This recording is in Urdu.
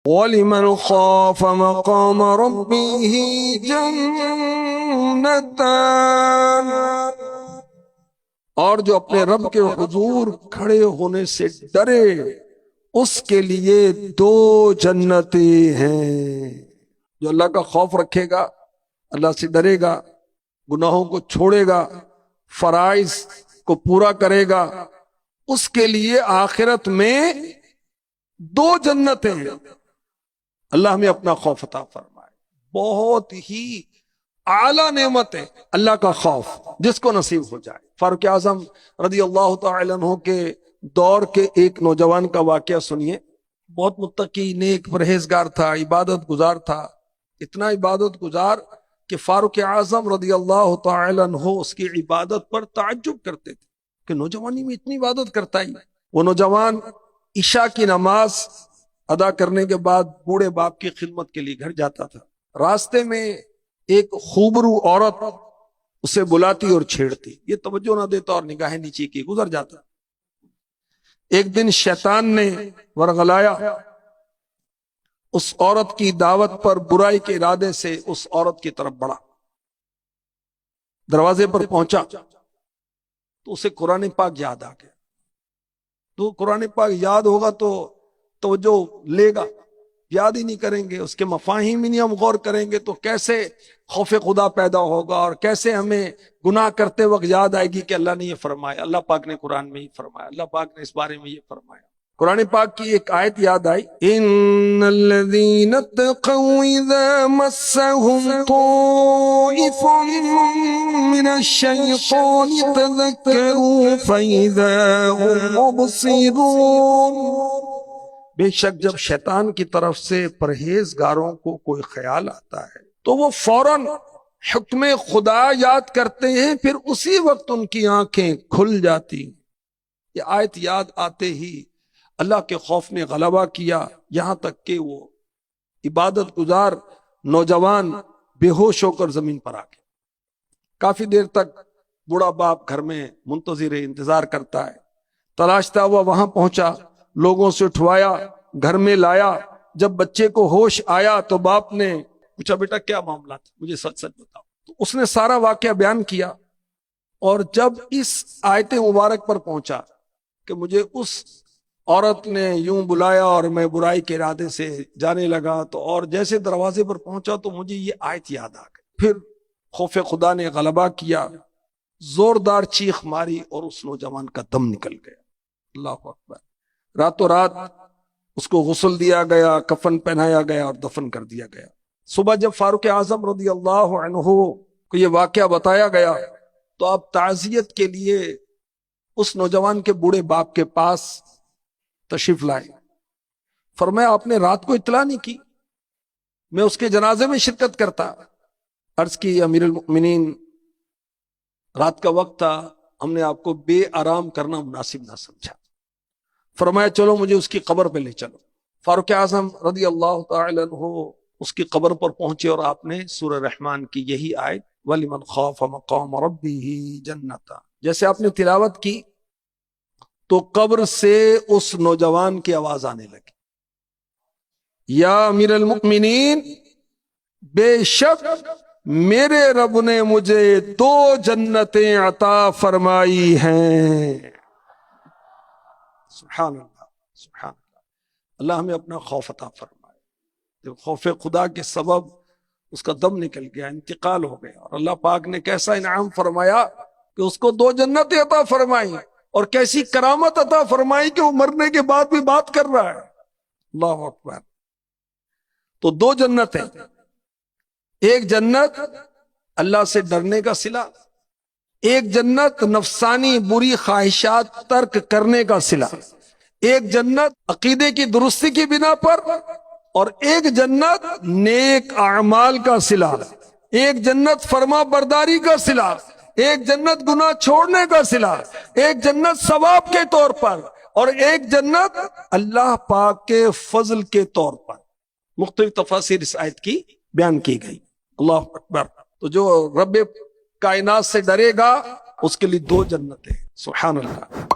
وَلِمَنْ خَافَ مَقَامَ رَبِّهِ جَنَّتَانِ، اور جو اپنے رب کے حضور کھڑے ہونے سے ڈرے اس کے لیے دو جنتیں ہیں۔ جو اللہ کا خوف رکھے گا، اللہ سے ڈرے گا، گناہوں کو چھوڑے گا، فرائض کو پورا کرے گا، اس کے لیے آخرت میں دو جنتیں ہیں۔ اللہ ہمیں اپنا خوف عطا فرمائے۔ بہت ہی اعلیٰ نعمت ہے اللہ کا خوف، جس کو نصیب ہو جائے۔ فاروق اعظم رضی اللہ تعالی عنہ کے دور کے ایک نوجوان کا واقعہ سنیے۔ بہت متقی، نیک، پرہیزگار تھا، عبادت گزار تھا، اتنا عبادت گزار کہ فاروق اعظم رضی اللہ تعالی عنہ اس کی عبادت پر تعجب کرتے تھے کہ نوجوانی میں اتنی عبادت کرتا ہی۔ وہ نوجوان عشاء کی نماز ادا کرنے کے بعد بوڑھے باپ کی خدمت کے لیے گھر جاتا تھا۔ راستے میں ایک خوبرو عورت اسے بلاتی اور چھیڑتی، یہ توجہ نہ دیتا اور نگاہیں نیچی کی گزر جاتا۔ ایک دن شیطان نے ورغلایا، اس عورت کی دعوت پر برائی کے ارادے سے اس عورت کی طرف بڑھا۔ دروازے پر پہنچا تو اسے قرآن پاک یاد آ گیا۔ تو قرآن پاک یاد ہوگا تو توجہ لے گا، یاد ہی نہیں کریں گے، اس کے مفاہیم ہی نہیں ہم غور کریں گے تو کیسے خوف خدا پیدا ہوگا، اور کیسے ہمیں گناہ کرتے وقت یاد آئے گی کہ اللہ نے یہ فرمایا، اللہ پاک نے قرآن میں یہ فرمایا، اللہ پاک نے اس بارے میں یہ فرمایا۔ قرآن پاک کی ایک آیت یاد آئی، ان الذین اتقوا اذا مسهم طائف من الشیطان تذکروا فاذا هم مبصرون۔ بے شک جب شیطان کی طرف سے پرہیزگاروں کو کوئی خیال آتا ہے تو وہ فوراً حکم خدا یاد کرتے ہیں، پھر اسی وقت ان کی آنکھیں کھل جاتی۔ یہ آیت یاد آتے ہی اللہ کے خوف نے غلبہ کیا، یہاں تک کہ وہ عبادت گزار نوجوان بے ہوش ہو کر زمین پر آ گیا۔ کافی دیر تک بوڑھا باپ گھر میں منتظر انتظار کرتا ہے، تلاشتا ہوا وہاں پہنچا، لوگوں سے اٹھوایا، گھر میں لایا۔ جب بچے کو ہوش آیا تو باپ نے پوچھا، بیٹا کیا معاملہ تھا، مجھے سچ سچ بتاؤ۔ تو اس نے سارا واقعہ بیان کیا، اور جب اس آیت مبارک پر پہنچا کہ مجھے اس عورت نے یوں بلایا اور میں برائی کے ارادے سے جانے لگا، تو اور جیسے دروازے پر پہنچا تو مجھے یہ آیت یاد آ گئی۔ پھر خوف خدا نے غلبہ کیا، زوردار چیخ ماری اور اس نوجوان کا دم نکل گیا۔ اللہ اکبر۔ راتوں رات اس کو غسل دیا گیا، کفن پہنایا گیا اور دفن کر دیا گیا۔ صبح جب فاروق اعظم رضی اللہ عنہ کو یہ واقعہ بتایا گیا تو آپ تعزیت کے لیے اس نوجوان کے بوڑھے باپ کے پاس تشریف لائے۔ فرمایا، آپ نے رات کو اطلاع نہیں کی، میں اس کے جنازے میں شرکت کرتا۔ عرض کی، امیر المؤمنین رات کا وقت تھا، ہم نے آپ کو بے آرام کرنا مناسب نہ سمجھا۔ فرمایا چلو مجھے اس کی قبر پہ لے چلو۔ فاروق اعظم رضی اللہ تعالی عنہ اس کی قبر پر پہنچے اور آپ نے سورہ رحمان کی یہی آیت وَلِمَنْ خَافَ مَقَامَ رَبِّهِ جَنَّتَانِ جیسے آپ نے تلاوت کی تو قبر سے اس نوجوان کی آواز آنے لگی، یا امیر المؤمنین، بے شک میرے رب نے مجھے دو جنتیں عطا فرمائی ہیں۔ سبحان اللہ، سبحان اللہ۔ اللہ ہمیں اپنا خوف عطا فرمائے۔ جب خوف خدا کے سبب اس کا دم نکل گیا، انتقال ہو گیا، اور اللہ پاک نے کیسا انعام فرمایا کہ اس کو دو جنتیں عطا فرمائی، اور کیسی کرامت عطا فرمائی کہ وہ مرنے کے بعد بھی بات کر رہا ہے۔ اللہ اکبر۔ تو دو جنتیں، ایک جنت اللہ سے ڈرنے کا صلہ، ایک جنت نفسانی بری خواہشات ترک کرنے کا صلہ، ایک جنت عقیدے کی درستی کی بنا پر، اور ایک جنت نیک اعمال کا صلہ، ایک جنت فرما برداری کا صلہ، ایک جنت گناہ چھوڑنے کا صلہ، ایک جنت ثواب کے طور پر، اور ایک جنت اللہ پاک کے فضل کے طور پر۔ مختلف تفاسیر اس آیت کی بیان کی گئی۔ اللہ اکبر۔ تو جو رب کائنات سے ڈرے گا اس کے لیے دو جنتیں۔ سبحان اللہ۔